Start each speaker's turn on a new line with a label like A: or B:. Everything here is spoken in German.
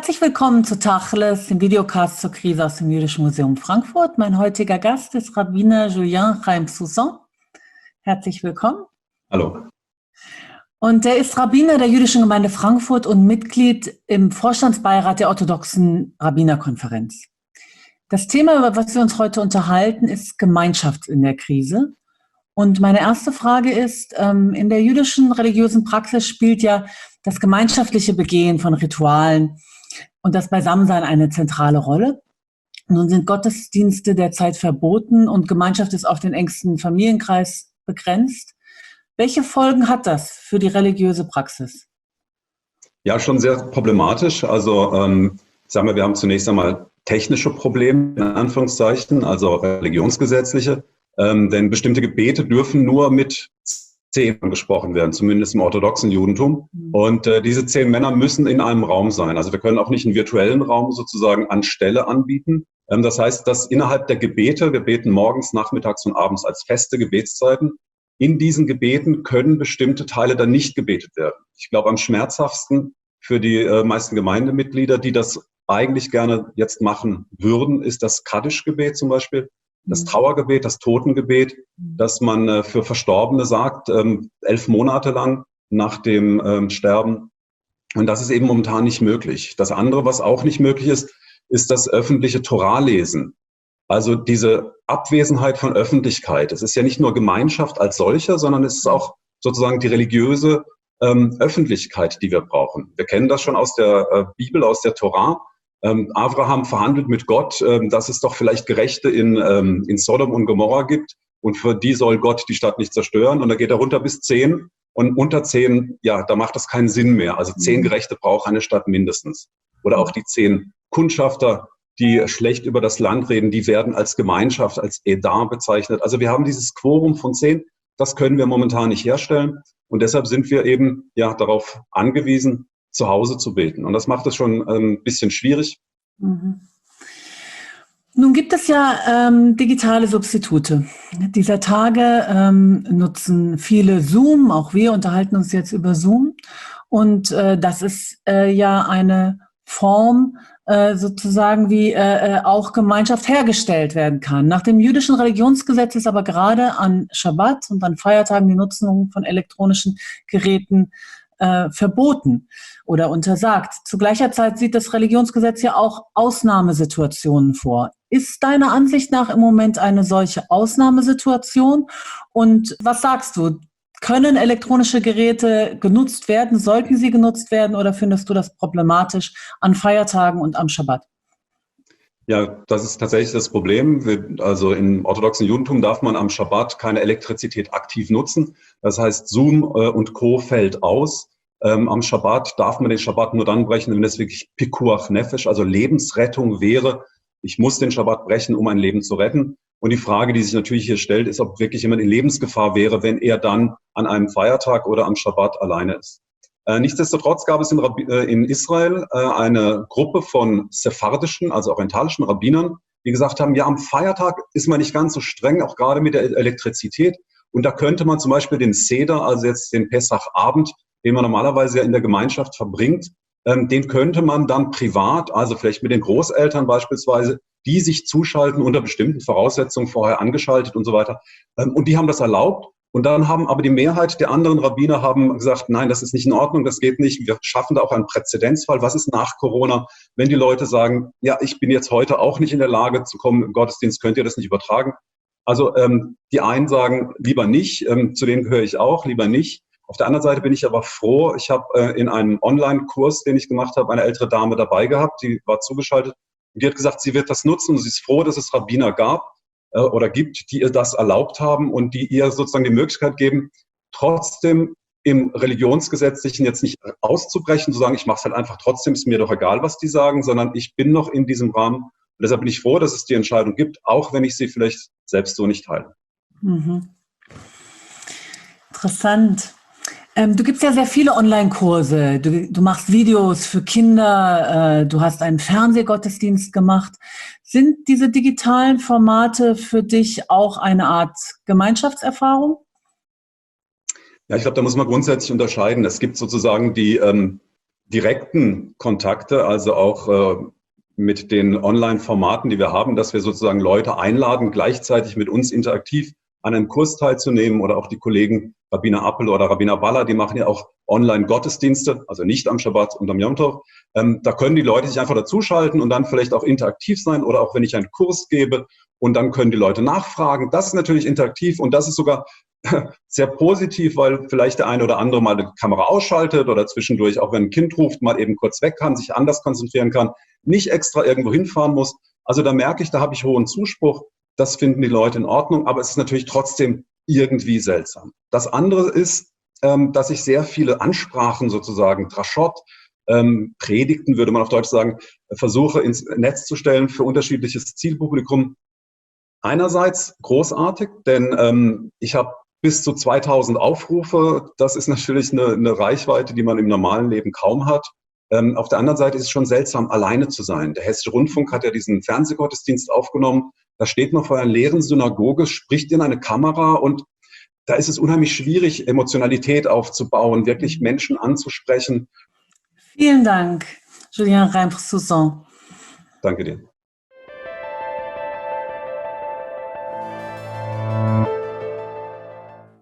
A: Herzlich willkommen zu Tacheles, dem Videocast zur Krise aus dem Jüdischen Museum Frankfurt. Mein heutiger Gast ist Rabbiner Julien Chaim Soussan. Herzlich willkommen.
B: Hallo.
A: Und er ist Rabbiner der Jüdischen Gemeinde Frankfurt und Mitglied im Vorstandsbeirat der Orthodoxen Rabbinerkonferenz. Das Thema, über das wir uns heute unterhalten, ist Gemeinschaft in der Krise. Und meine erste Frage ist, in der jüdischen religiösen Praxis spielt ja das gemeinschaftliche Begehen von Ritualen und das Beisammensein eine zentrale Rolle. Nun sind Gottesdienste derzeit verboten und Gemeinschaft ist auf den engsten Familienkreis begrenzt. Welche Folgen hat das für die religiöse Praxis?
B: Ja, schon sehr problematisch. Also sagen wir haben zunächst einmal technische Probleme, in Anführungszeichen, also religionsgesetzliche. Denn bestimmte Gebete dürfen nur mit 10 gesprochen werden, zumindest im orthodoxen Judentum. Und diese 10 Männer müssen in einem Raum sein. Also wir können auch nicht einen virtuellen Raum sozusagen anstelle anbieten. Das heißt, dass innerhalb der Gebete, wir beten morgens, nachmittags und abends als feste Gebetszeiten, in diesen Gebeten können bestimmte Teile dann nicht gebetet werden. Ich glaube, am schmerzhaftesten für die meisten Gemeindemitglieder, die das eigentlich gerne jetzt machen würden, ist das Kaddisch-Gebet zum Beispiel. Das Trauergebet, das Totengebet, das man für Verstorbene sagt, 11 Monate lang nach dem Sterben. Und das ist eben momentan nicht möglich. Das andere, was auch nicht möglich ist, ist das öffentliche Torah-Lesen. Also diese Abwesenheit von Öffentlichkeit. Es ist ja nicht nur Gemeinschaft als solche, sondern es ist auch sozusagen die religiöse Öffentlichkeit, die wir brauchen. Wir kennen das schon aus der Bibel, aus der Torah. Abraham verhandelt mit Gott, dass es doch vielleicht Gerechte in Sodom und Gomorra gibt und für die soll Gott die Stadt nicht zerstören. Und da geht er runter bis 10 und unter 10, ja, da macht das keinen Sinn mehr. Also 10 Gerechte braucht eine Stadt mindestens. Oder auch die 10 Kundschafter, die schlecht über das Land reden, die werden als Gemeinschaft, als Edar bezeichnet. Also wir haben dieses Quorum von 10, das können wir momentan nicht herstellen. Und deshalb sind wir eben ja darauf angewiesen, zu Hause zu beten. Und das macht es schon ein bisschen schwierig.
A: Mhm. Nun gibt es ja digitale Substitute. Dieser Tage nutzen viele Zoom, auch wir unterhalten uns jetzt über Zoom. Und das ist ja eine Form sozusagen, wie auch Gemeinschaft hergestellt werden kann. Nach dem jüdischen Religionsgesetz ist aber gerade an Schabbat und an Feiertagen die Nutzung von elektronischen Geräten verboten oder untersagt. Zu gleicher Zeit sieht das Religionsgesetz ja auch Ausnahmesituationen vor. Ist deiner Ansicht nach im Moment eine solche Ausnahmesituation? Und was sagst du? Können elektronische Geräte genutzt werden? Sollten sie genutzt werden? Oder findest du das problematisch an Feiertagen und am Schabbat?
B: Ja, das ist tatsächlich das Problem. Also im orthodoxen Judentum darf man am Schabbat keine Elektrizität aktiv nutzen. Das heißt, Zoom und Co. fällt aus. Am Schabbat darf man den Schabbat nur dann brechen, wenn es wirklich Pikuach Nefesh, also Lebensrettung wäre. Ich muss den Schabbat brechen, um ein Leben zu retten. Und die Frage, die sich natürlich hier stellt, ist, ob wirklich jemand in Lebensgefahr wäre, wenn er dann an einem Feiertag oder am Schabbat alleine ist. Nichtsdestotrotz gab es in Israel eine Gruppe von sephardischen, also orientalischen Rabbinern, die gesagt haben, ja, am Feiertag ist man nicht ganz so streng, auch gerade mit der Elektrizität. Und da könnte man zum Beispiel den Seder, also jetzt den Pessachabend, den man normalerweise ja in der Gemeinschaft verbringt, den könnte man dann privat, also vielleicht mit den Großeltern beispielsweise, die sich zuschalten unter bestimmten Voraussetzungen vorher angeschaltet und so weiter. Und die haben das erlaubt. Und dann haben aber die Mehrheit der anderen Rabbiner haben gesagt, nein, das ist nicht in Ordnung, das geht nicht. Wir schaffen da auch einen Präzedenzfall. Was ist nach Corona, wenn die Leute sagen, ja, ich bin jetzt heute auch nicht in der Lage zu kommen im Gottesdienst, könnt ihr das nicht übertragen? Also die einen sagen, lieber nicht, zu denen gehöre ich auch, lieber nicht. Auf der anderen Seite bin ich aber froh, ich habe in einem Online-Kurs, den ich gemacht habe, eine ältere Dame dabei gehabt, die war zugeschaltet. Und die hat gesagt, sie wird das nutzen und sie ist froh, dass es Rabbiner gab oder gibt, die ihr das erlaubt haben und die ihr sozusagen die Möglichkeit geben, trotzdem im Religionsgesetzlichen jetzt nicht auszubrechen, zu sagen, ich mache es halt einfach trotzdem, ist mir doch egal, was die sagen, sondern ich bin noch in diesem Rahmen. Und deshalb bin ich froh, dass es die Entscheidung gibt, auch wenn ich sie vielleicht selbst so nicht teile.
A: Mhm. Interessant. Du gibst ja sehr viele Online-Kurse, du machst Videos für Kinder, du hast einen Fernsehgottesdienst gemacht. Sind diese digitalen Formate für dich auch eine Art Gemeinschaftserfahrung?
B: Ja, ich glaube, da muss man grundsätzlich unterscheiden. Es gibt sozusagen die direkten Kontakte, also auch mit den Online-Formaten, die wir haben, dass wir sozusagen Leute einladen, gleichzeitig mit uns interaktiv an einem Kurs teilzunehmen, oder auch die Kollegen Rabbiner Appel oder Rabbiner Baller, die machen ja auch Online-Gottesdienste, also nicht am Schabbat und am Yom Tov. Da können die Leute sich einfach dazuschalten und dann vielleicht auch interaktiv sein, oder auch wenn ich einen Kurs gebe und dann können die Leute nachfragen. Das ist natürlich interaktiv und das ist sogar sehr positiv, weil vielleicht der eine oder andere mal die Kamera ausschaltet oder zwischendurch, auch wenn ein Kind ruft, mal eben kurz weg kann, sich anders konzentrieren kann, nicht extra irgendwo hinfahren muss. Also da merke ich, da habe ich hohen Zuspruch. Das finden die Leute in Ordnung, aber es ist natürlich trotzdem irgendwie seltsam. Das andere ist, dass ich sehr viele Ansprachen sozusagen, Drashot, Predigten, würde man auf Deutsch sagen, versuche ins Netz zu stellen für unterschiedliches Zielpublikum. Einerseits großartig, denn ich habe bis zu 2000 Aufrufe. Das ist natürlich eine Reichweite, die man im normalen Leben kaum hat. Auf der anderen Seite ist es schon seltsam, alleine zu sein. Der Hessische Rundfunk hat ja diesen Fernsehgottesdienst aufgenommen. Da steht man vor einer leeren Synagoge, spricht in eine Kamera und da ist es unheimlich schwierig, Emotionalität aufzubauen, wirklich Menschen anzusprechen.
A: Vielen Dank, Julien Reimpre-Soussan.
B: Danke dir.